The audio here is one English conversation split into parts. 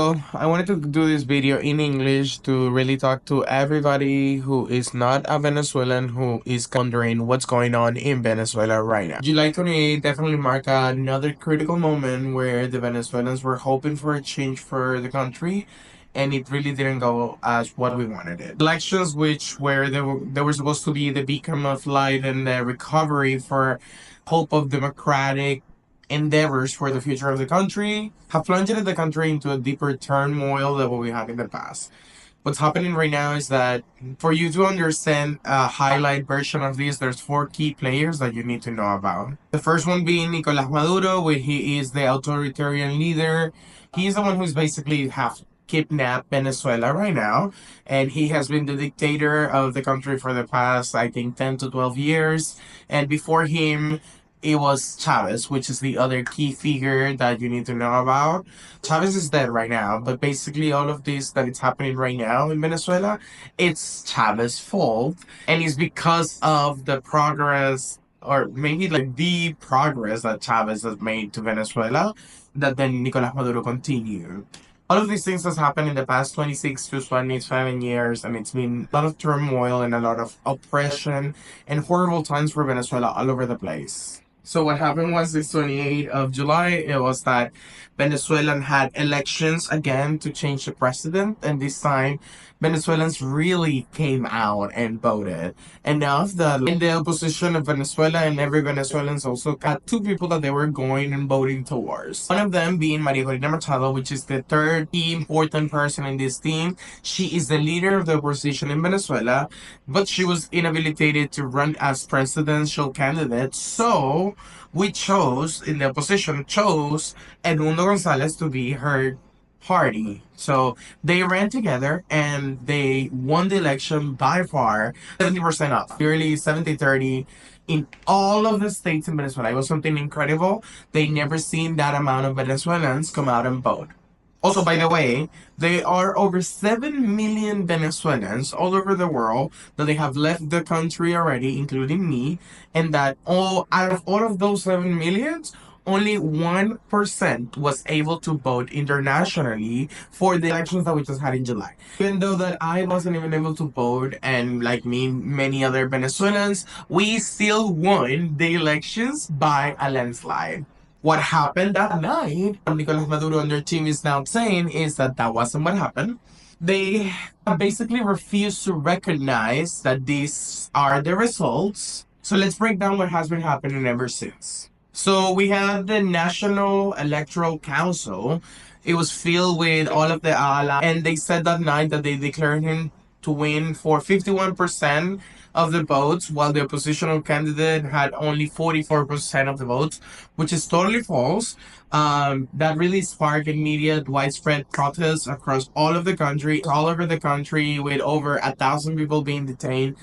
So I wanted to do this video in English to really talk to everybody who is not a Venezuelan who is wondering what's going on in Venezuela right now. July 28 definitely marked another critical moment where the Venezuelans were hoping for a change for the country, and it really didn't go as what we wanted it. Elections, which where they were supposed to be the beacon of light and the recovery for hope of democratic endeavors for the future of the country, have plunged the country into a deeper turmoil than what we had in the past. What's happening right now is that for you to understand a highlight version of this, there's four key players that you need to know about. The first one being Nicolás Maduro, where he is the authoritarian leader. He's the one who's basically have kidnapped Venezuela right now, and he has been the dictator of the country for the past, I think, 10 to 12 years. And before him, it was Chavez, which is the other key figure that you need to know about. Chavez is dead right now, but basically all of this that is happening right now in Venezuela, it's Chavez's fault, and it's because of the progress, or maybe like the progress that Chavez has made to Venezuela, that then Nicolás Maduro continued. All of these things has happened in the past 26 to 27 years, and it's been a lot of turmoil and a lot of oppression and horrible times for Venezuela all over the place. So what happened was this 28th of July, it was that Venezuelan had elections again to change the president, and this time Venezuelans really came out and voted. Enough that in the opposition of Venezuela and every Venezuelans also got two people that they were going and voting towards. One of them being Maria Corina Machado, which is the third key important person in this team. She is the leader of the opposition in Venezuela, but she was inhabilitated to run as presidential candidate. So we chose, in the opposition, chose Edmundo Gonzalez to be her party. So they ran together and they won the election by far 70% up, nearly 70-30 in all of the states in Venezuela. It was something incredible. They never seen that amount of Venezuelans come out and vote. Also, by the way, there are over 7 million Venezuelans all over the world that they have left the country already, including me, and that out of all of those 7 millions, only 1% was able to vote internationally for the elections that we just had in July. Even though that I wasn't even able to vote, and like me, many other Venezuelans, we still won the elections by a landslide. What happened that night, Nicolás Maduro and their team is now saying, is that that wasn't what happened. They basically refuse to recognize that these are the results. So let's break down what has been happening ever since. So we had the National Electoral Council. It was filled with all of the ala, and they said that night that they declared him to win for 51% of the votes, while the oppositional candidate had only 44% of the votes, which is totally false. That really sparked immediate widespread protests across all of the country, all over the country, with over 1,000 people being detained.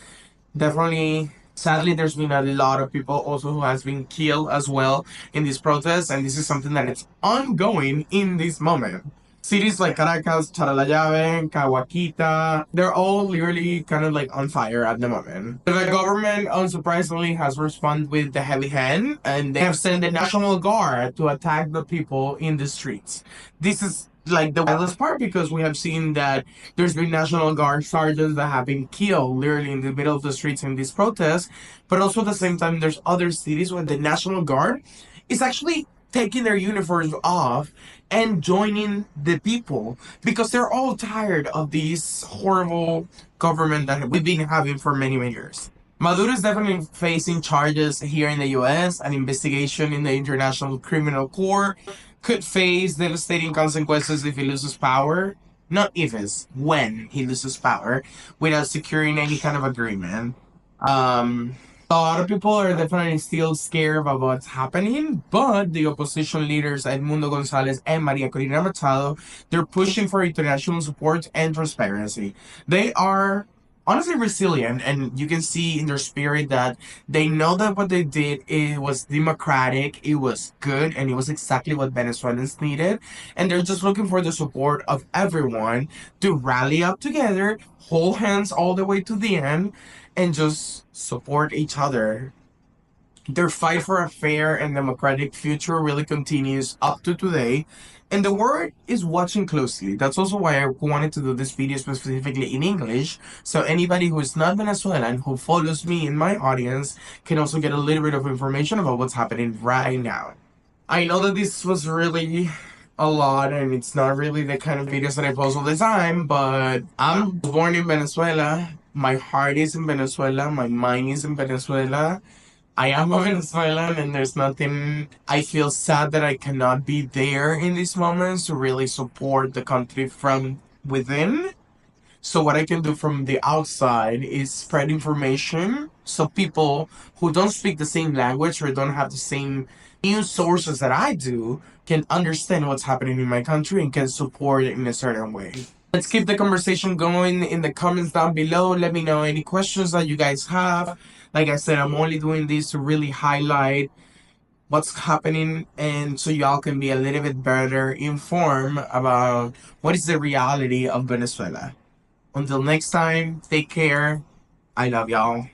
Definitely, sadly, there's been a lot of people also who has been killed as well in these protests, and this is something that is ongoing in this moment. Cities like Caracas, Charalayave, Cahuaquita, they're all literally kind of like on fire at the moment. The government, unsurprisingly, has responded with the heavy hand, and they have sent the National Guard to attack the people in the streets. This is like the wildest part, because we have seen that there's been National Guard sergeants that have been killed literally in the middle of the streets in these protests, but also at the same time there's other cities where the National Guard is actually taking their uniforms off and joining the people, because they're all tired of this horrible government that we've been having for many, many years. Maduro is definitely facing charges here in the US. An investigation in the International Criminal Court could face devastating consequences if he loses power. Not if, it's when he loses power, without securing any kind of agreement. A lot of people are definitely still scared about what's happening, but the opposition leaders Edmundo Gonzalez and Maria Corina Machado, they're pushing for international support and transparency. They are honestly resilient, and you can see in their spirit that they know that what they did, it was democratic, it was good, and it was exactly what Venezuelans needed, and they're just looking for the support of everyone to rally up together, hold hands all the way to the end, and just support each other. Their fight for a fair and democratic future really continues up to today, And the word is watching closely. That's also why I wanted to do this video specifically in English. So anybody who is not Venezuelan, who follows me in my audience, can also get a little bit of information about what's happening right now. I know that this was really a lot and it's not really the kind of videos that I post all the time, but I'm born in Venezuela. My heart is in Venezuela. My mind is in Venezuela. I am a Venezuelan and there's nothing. I feel sad that I cannot be there in these moments to really support the country from within. So what I can do from the outside is spread information so people who don't speak the same language or don't have the same news sources that I do can understand what's happening in my country and can support it in a certain way. Let's keep the conversation going in the comments down below. Let me know any questions that you guys have. Like I said, I'm only doing this to really highlight what's happening and so y'all can be a little bit better informed about what is the reality of Venezuela. Until next time, take care. I love y'all.